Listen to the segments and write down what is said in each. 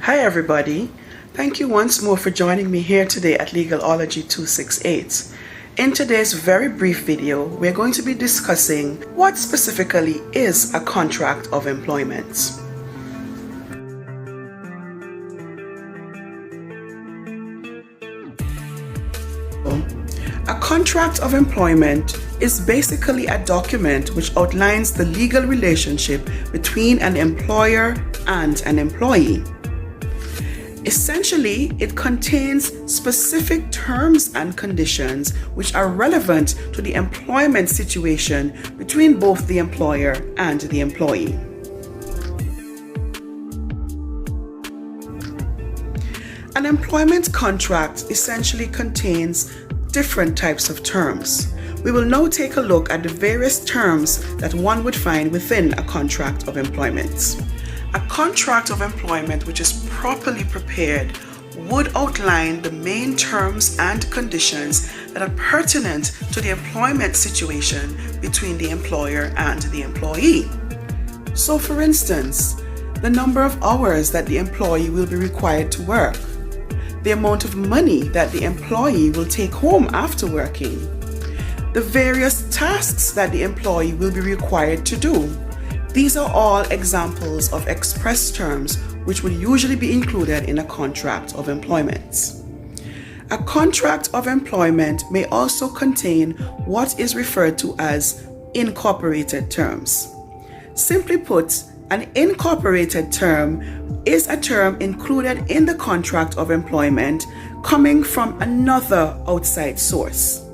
Hi everybody, thank you once more for joining me here today at Legalology 268. In today's very brief video, we're going to be discussing what specifically is a contract of employment. A contract of employment is basically a document which outlines the legal relationship between an employer and an employee. Essentially, it contains specific terms and conditions which are relevant to the employment situation between both the employer and the employee. An employment contract essentially contains different types of terms. We will now take a look at the various terms that one would find within a contract of employment. A contract of employment which is properly prepared would outline the main terms and conditions that are pertinent to the employment situation between the employer and the employee. So for instance, the number of hours that the employee will be required to work, the amount of money that the employee will take home after working, the various tasks that the employee will be required to do. These are all examples of express terms which would usually be included in a contract of employment. A contract of employment may also contain what is referred to as incorporated terms. Simply put, an incorporated term is a term included in the contract of employment coming from another outside source.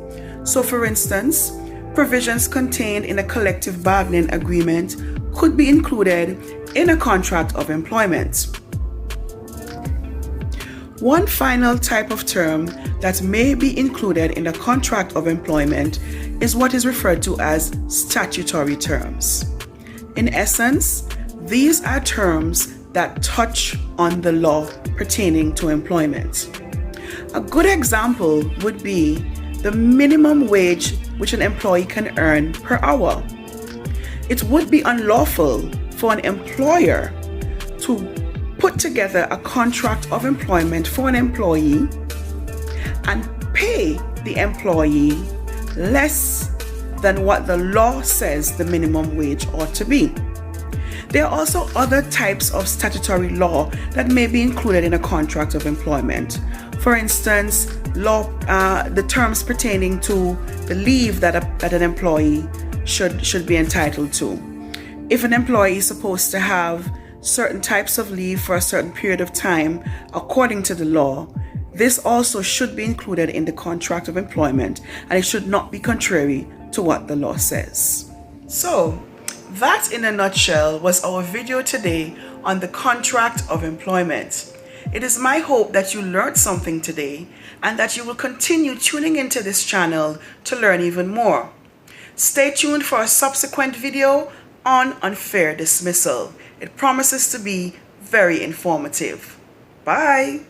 So for instance, provisions contained in a collective bargaining agreement could be included in a contract of employment. One final type of term that may be included in a contract of employment is what is referred to as statutory terms. In essence, these are terms that touch on the law pertaining to employment. A good example would be the minimum wage which an employee can earn per hour. It would be unlawful for an employer to put together a contract of employment for an employee and pay the employee less than what the law says the minimum wage ought to be. There are also other types of statutory law that may be included in a contract of employment. For instance, the terms pertaining to the leave that an employee should be entitled to. If an employee is supposed to have certain types of leave for a certain period of time according to the law, this also should be included in the contract of employment, and it should not be contrary to what the law says. So, that in a nutshell was our video today on the contract of employment. It is my hope that you learned something today and that you will continue tuning into this channel to learn even more. Stay tuned for a subsequent video on unfair dismissal. It promises to be very informative. Bye.